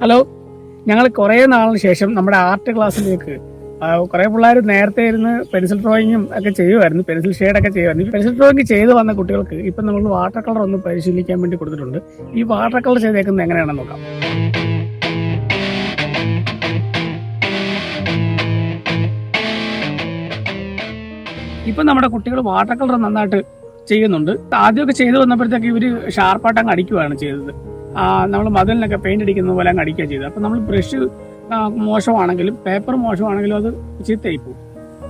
Hello, ഞങ്ങൾ കുറേ നാളിന് ശേഷം നമ്മുടെ ആർട്ട് ക്ലാസ്സിലേക്ക് കുറേ പിള്ളേർ നേരത്തെ ഇരുന്ന് പെൻസിൽ ഡ്രോയിങ്ങും ഒക്കെ ചെയ്യുമായിരുന്നു, പെൻസിൽ ഷെയ്ഡൊക്കെ ചെയ്യുമായിരുന്നു. പെൻസിൽ ഡ്രോയിങ് ചെയ്ത് വന്ന കുട്ടികൾക്ക് ഇപ്പം നമ്മൾ വാട്ടർ കളർ ഒന്ന് പരിശീലിക്കാൻ വേണ്ടി കൊടുത്തിട്ടുണ്ട്. ഈ വാട്ടർ കളർ ചെയ്തേക്കുന്നത് എങ്ങനെയാണെന്ന് നോക്കാം. ഇപ്പം നമ്മുടെ കുട്ടികൾ വാട്ടർ കളർ നന്നായിട്ട് ചെയ്യുന്നുണ്ട്. ആദ്യമൊക്കെ ചെയ്ത് വന്നപ്പോഴത്തേക്ക് ഇവർ ഷാർപ്പായിട്ട് അങ്ങ് അടിക്കുകയാണ് ചെയ്തത്. നമ്മൾ മതിലിനൊക്കെ പെയിന്റ് അടിക്കുന്ന പോലെ അങ്ങ് അടിക്കുക ചെയ്തത്. അപ്പം നമ്മൾ ബ്രഷ് മോശമാണെങ്കിലും പേപ്പർ മോശമാണെങ്കിലും അത് ചീത്തയായി പോകും.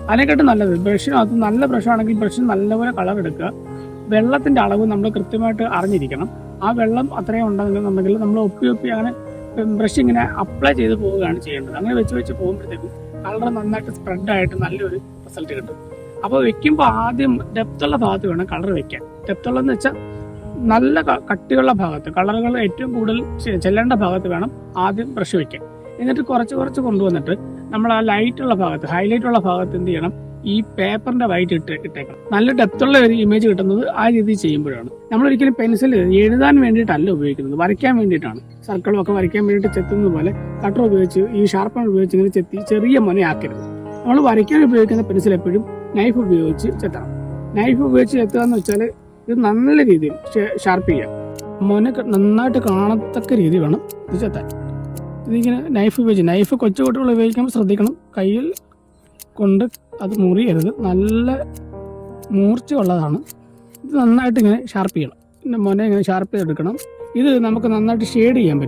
അതിനെക്കാട്ടും നല്ലത് ബ്രഷിനകത്ത് നല്ല ബ്രഷാണെങ്കിൽ ബ്രഷിന് നല്ലപോലെ കളർ എടുക്കുക. വെള്ളത്തിൻ്റെ അളവ് നമ്മൾ കൃത്യമായിട്ട് അറിഞ്ഞിരിക്കണം. ആ വെള്ളം അത്രയും ഉണ്ടെന്നുണ്ടെങ്കിൽ നമ്മൾ ഒപ്പി അങ്ങനെ ബ്രഷ് ഇങ്ങനെ അപ്ലൈ ചെയ്ത് പോവുകയാണ് ചെയ്യേണ്ടത്. അങ്ങനെ വെച്ച് പോകുമ്പോഴത്തേക്കും കളർ നന്നായിട്ട് സ്പ്രെഡായിട്ട് നല്ലൊരു റിസൾട്ട് കിട്ടും. അപ്പോൾ വെക്കുമ്പോൾ ആദ്യം ഡെപ്തുള്ള ഭാഗത്ത് വേണം കളർ വെക്കാൻ. ഡെപ്തുള്ളതെന്ന് വെച്ചാൽ നല്ല കട്ടിയുള്ള ഭാഗത്ത്, കളറുകൾ ഏറ്റവും കൂടുതൽ ചെല്ലേണ്ട ഭാഗത്ത് വേണം ആദ്യം ബ്രഷ് വെക്കാൻ. എന്നിട്ട് കുറച്ച് കൊണ്ടുവന്നിട്ട് നമ്മൾ ആ ലൈറ്റുള്ള ഭാഗത്ത്, ഹൈലൈറ്റ് ഉള്ള ഭാഗത്ത് എന്ത് ചെയ്യണം, ഈ പേപ്പറിന്റെ വൈറ്റ് ഇട്ടേക്കണം. നല്ല ഡെപ്തുള്ള ഒരു ഇമേജ് കിട്ടുന്നത് ആ രീതിയിൽ ചെയ്യുമ്പോഴാണ്. നമ്മളൊരിക്കലും പെൻസിൽ എഴുതാൻ വേണ്ടിയിട്ടല്ല ഉപയോഗിക്കുന്നത്, വരയ്ക്കാൻ വേണ്ടിയിട്ടാണ്. സർക്കിളും ഒക്കെ വരയ്ക്കാൻ വേണ്ടിയിട്ട് ചെത്തുന്നത് പോലെ കട്ടർ ഉപയോഗിച്ച് ഈ ഷാർപ്പൺ ഉപയോഗിച്ച് ഇങ്ങനെ ചെത്തി ചെറിയ മുനയാക്കരുത്. നമ്മൾ വരയ്ക്കാൻ ഉപയോഗിക്കുന്ന പെൻസിൽ എപ്പോഴും നൈഫ് ഉപയോഗിച്ച് ചെത്തണം. നൈഫ് ഉപയോഗിച്ച് ചെത്തുക എന്ന് വെച്ചാൽ ഇത് നല്ല രീതിയിൽ ഷാർപ്പ് ചെയ്യാം. മുന നന്നായിട്ട് കാണത്തക്ക രീതി വേണം ഇത് ചെത്താൻ. ഇതിങ്ങനെ നൈഫ് കൊച്ചു കുട്ടികൾ ഉപയോഗിക്കുമ്പോൾ ശ്രദ്ധിക്കണം, കയ്യിൽ കൊണ്ട് അത് മുറിയരുത്. നല്ല മൂർച്ച ഉള്ളതാണ്. ഇത് നന്നായിട്ട് ഇങ്ങനെ ഷാർപ്പ് ചെയ്യണം. പിന്നെ മുന ഇങ്ങനെ ഷാർപ്പ് ചെയ്തെടുക്കണം. ഇത് നമുക്ക് നന്നായിട്ട് ഷെയ്ഡ് ചെയ്യാൻ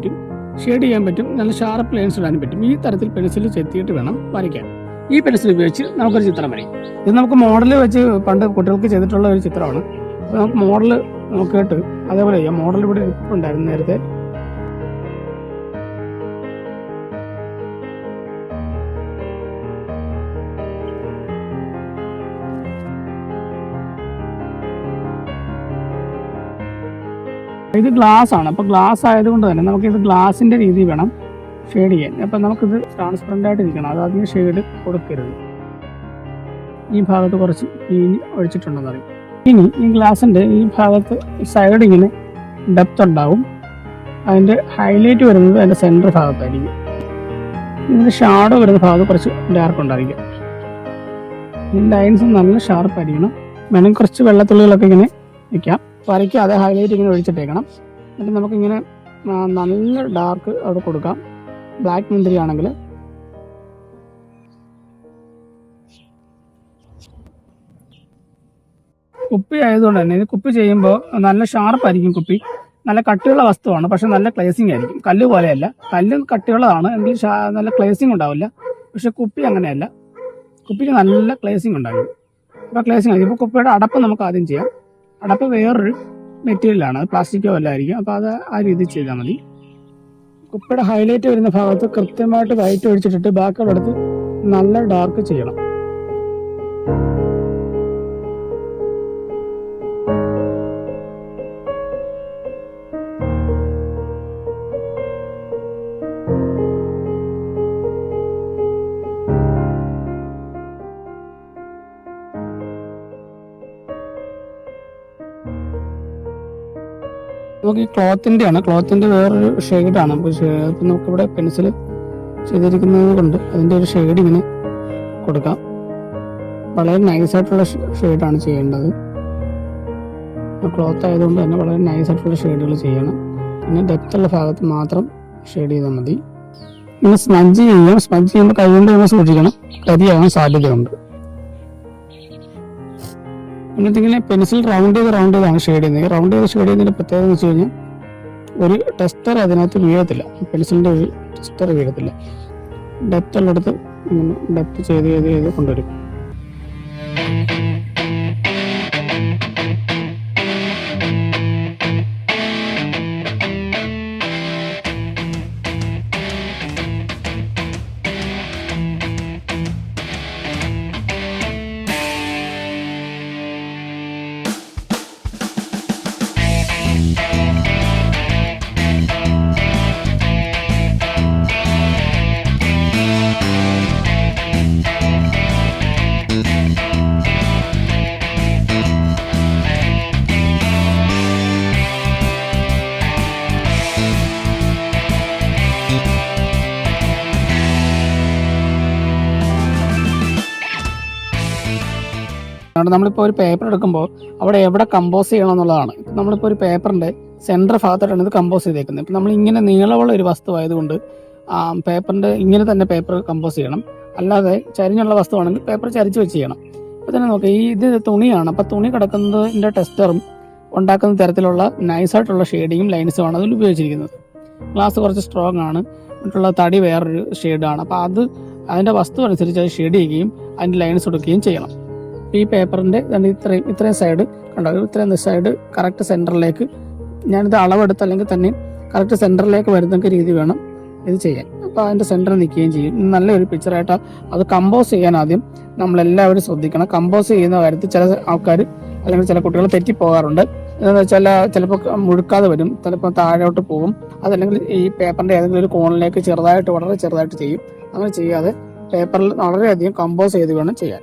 പറ്റും. നല്ല ഷാർപ്പ് ലൈൻസ് ഇടാനും പറ്റും. ഈ തരത്തിൽ പെൻസിൽ ചെത്തിയിട്ട് വേണം വരയ്ക്കാൻ. ഈ പെൻസിൽ ഉപയോഗിച്ച് നമുക്കൊരു ചിത്രം വരയ്ക്കും. ഇത് നമുക്ക് മോഡൽ വെച്ച് പണ്ട് കുട്ടികൾക്ക് ചെയ്തിട്ടുള്ള ഒരു ചിത്രമാണ്. അപ്പോൾ നമുക്ക് മോഡൽ നോക്കിയിട്ട് അതേപോലെ ചെയ്യാം. മോഡൽ ഇവിടെ ഉണ്ടായിരുന്നു നേരത്തെ. ഇത് ഗ്ലാസ് ആണ്. അപ്പോൾ ഗ്ലാസ് ആയതുകൊണ്ട് തന്നെ നമുക്കിത് ഗ്ലാസിൻ്റെ രീതി വേണം ഷെയ്ഡ് ചെയ്യാൻ. അപ്പം നമുക്കിത് ട്രാൻസ്പെറൻ്റ് ആയിട്ട് ഇരിക്കണം. അത് അതിന് ഷെയ്ഡ് കൊടുക്കരുത്. ഈ ഭാഗത്ത് കുറച്ച് പീഞ്ഞ് ഒഴിച്ചിട്ടുണ്ടെന്ന് അറിയും. ഇനി ഈ ഗ്ലാസിൻ്റെ ഈ ഭാഗത്ത് സൈഡ് ഇങ്ങനെ ഡെപ്ത് ഉണ്ടാവും. അതിൻ്റെ ഹൈലൈറ്റ് വരുന്നത് അതിൻ്റെ സെൻറ്റർ ഭാഗത്തായിരിക്കും. ഇതിൻ്റെ ഷാഡോ വരുന്ന ഭാഗത്ത് കുറച്ച് ഡാർക്ക് ഉണ്ടായിരിക്കും. ഈ ലൈൻസ് നല്ല ഷാർപ്പായിരിക്കണം. വേണമെങ്കിൽ കുറച്ച് വെള്ളത്തുള്ളികളൊക്കെ ഇങ്ങനെ വയ്ക്കാം. വരയ്ക്കുക. അതേ ഹൈലൈറ്റ് ഇങ്ങനെ ഒഴിച്ചിട്ടേക്കണം. എന്നിട്ട് നമുക്കിങ്ങനെ നല്ല ഡാർക്ക് അവിടെ കൊടുക്കാം. ബ്ലാക്ക് മുന്തിരി ആണെങ്കിൽ കുപ്പി ആയതുകൊണ്ട് തന്നെ ഇത് കുപ്പി ചെയ്യുമ്പോൾ നല്ല ഷാർപ്പായിരിക്കും. കുപ്പി നല്ല കട്ടിയുള്ള വസ്തുവാണ്, പക്ഷെ നല്ല ക്ലേസിങ് ആയിരിക്കും. കല്ല് പോലെയല്ല. കല്ല് കട്ടിയുള്ളതാണ്, എങ്കിൽ നല്ല ക്ലേസിങ് ഉണ്ടാവില്ല. പക്ഷെ കുപ്പി അങ്ങനെയല്ല. കുപ്പിക്ക് നല്ല ക്ലേസിങ് ഉണ്ടാകും. അപ്പോൾ ക്ലേസിങ് ആയിരിക്കും. ഇപ്പോൾ കുപ്പിയുടെ അടപ്പ് നമുക്ക് ആദ്യം ചെയ്യാം. അടപ്പ് വേറൊരു മെറ്റീരിയലാണ്, അത് പ്ലാസ്റ്റിക്കോ അല്ലായിരിക്കും. അപ്പോൾ അത് ആ രീതിയിൽ ചെയ്താൽ മതി. കുപ്പിയുടെ ഹൈലൈറ്റ് വരുന്ന ഭാഗത്ത് കൃത്യമായിട്ട് വൈറ്റ് ഒഴിച്ചിട്ടിട്ട് ബാക്കിയുള്ളടത്ത് നല്ല ഡാർക്ക് ചെയ്യണം. നമുക്ക് ഈ ക്ലോത്തിൻ്റെ വേറൊരു ഷെയ്ഡാണ്. അപ്പോൾ നമുക്കിവിടെ പെൻസിൽ ചെയ്തിരിക്കുന്നത് കൊണ്ട് അതിൻ്റെ ഒരു ഷെയ്ഡ് ഇങ്ങനെ കൊടുക്കാം. വളരെ നൈസായിട്ടുള്ള ഷെയ്ഡാണ് ചെയ്യേണ്ടത്. ക്ലോത്ത് ആയതുകൊണ്ട് തന്നെ വളരെ നൈസായിട്ടുള്ള ഷെയ്ഡുകൾ ചെയ്യണം. പിന്നെ ഡെപ്തുള്ള ഭാഗത്ത് മാത്രം ഷെയ്ഡ് ചെയ്താൽ മതി. ഇങ്ങനെ സ്പഞ്ച് ചെയ്യുമ്പോൾ കൈ കൊണ്ട് തന്നെ സൂക്ഷിക്കണം, കരിയാകാൻ സാധ്യതയുണ്ട്. എന്നിട്ടിങ്ങനെ പെൻസിൽ റൗണ്ട് ചെയ്താണ് ഷെയ്ഡ് ചെയ്യുന്നത്. റൗണ്ട് ചെയ്ത് ഷെയ്ഡ് ചെയ്യുന്നതിൻ്റെ പ്രത്യേകത എന്ന് വെച്ച് കഴിഞ്ഞാൽ ഒരു ടെസ്റ്റർ അതിനകത്ത് വീഴത്തില്ല. പെൻസിലിൻ്റെ ഒരു ടെസ്റ്റർ വീഴത്തില്ല. ഡെപ്ത് ഉള്ളിടത്ത് ഇങ്ങനെ ഡെപ്ത് ചെയ്ത് കൊണ്ടുവരും. അതുകൊണ്ട് നമ്മളിപ്പോൾ ഒരു പേപ്പർ എടുക്കുമ്പോൾ അവിടെ എവിടെ കമ്പോസ് ചെയ്യണം എന്നുള്ളതാണ്. ഇപ്പം നമ്മളിപ്പോൾ ഒരു പേപ്പറിൻ്റെ സെൻറ്റർ ഭാഗത്തായിട്ടാണ് ഇത് കമ്പോസ് ചെയ്തേക്കുന്നത്. ഇപ്പം നമ്മൾ ഇങ്ങനെ നീളമുള്ള ഒരു വസ്തു ആയതുകൊണ്ട് പേപ്പറിൻ്റെ ഇങ്ങനെ തന്നെ പേപ്പർ കമ്പോസ് ചെയ്യണം. അല്ലാതെ ചരിഞ്ഞുള്ള വസ്തുവാണെങ്കിൽ പേപ്പർ ചരിച്ച് വെച്ച് ചെയ്യണം. ഇപ്പോൾ തന്നെ നോക്കാം, ഇത് തുണിയാണ്. അപ്പോൾ തുണി കിടക്കുന്നതിൻ്റെ ടെക്സ്ചറും ഉണ്ടാക്കുന്ന തരത്തിലുള്ള നൈസായിട്ടുള്ള ഷെയ്ഡിങ്ങും ലൈൻസുമാണ് അതിൽ ഉപയോഗിച്ചിരിക്കുന്നത്. ഗ്ലാസ് കുറച്ച് സ്ട്രോങ് ആണ്, മറ്റുള്ള തടി വേറൊരു ഷെയ്ഡാണ്. അപ്പോൾ അതിൻ്റെ വസ്തു അനുസരിച്ച് അത് ഷെയ്ഡ് ചെയ്യുകയും അതിൻ്റെ ലൈൻസ് കൊടുക്കുകയും ചെയ്യണം. ഈ പേപ്പറിൻ്റെ ഇത്രയും സൈഡ് കണ്ടോ, ഇത്രയും സൈഡ് കറക്റ്റ് സെൻറ്ററിലേക്ക് ഞാനിത് അളവെടുത്ത് അല്ലെങ്കിൽ തന്നെ കറക്റ്റ് സെൻറ്ററിലേക്ക് വരുന്ന രീതി വേണം ഇത് ചെയ്യാൻ. അപ്പോൾ അതിൻ്റെ സെൻറ്ററിൽ നിൽക്കുകയും ചെയ്യും. നല്ലൊരു പിക്ചറായിട്ട് അത് കമ്പോസ് ചെയ്യാൻ ആദ്യം നമ്മളെല്ലാവരും ശ്രദ്ധിക്കണം. കമ്പോസ് ചെയ്യുന്ന കാര്യത്തിൽ ചില ആൾക്കാർ അല്ലെങ്കിൽ ചില കുട്ടികൾ തെറ്റിപ്പോകാറുണ്ട്. എന്താണെന്ന് വെച്ചാൽ ചിലപ്പോൾ മുഴുക്കാതെ വരും, ചിലപ്പോൾ താഴോട്ട് പോകും. അതല്ലെങ്കിൽ ഈ പേപ്പറിൻ്റെ ഏതെങ്കിലും ഒരു കോണിലേക്ക് വളരെ ചെറുതായിട്ട് ചെയ്യും. അങ്ങനെ ചെയ്യാതെ പേപ്പറിൽ വളരെയധികം കമ്പോസ് ചെയ്ത് വേണം ചെയ്യാൻ.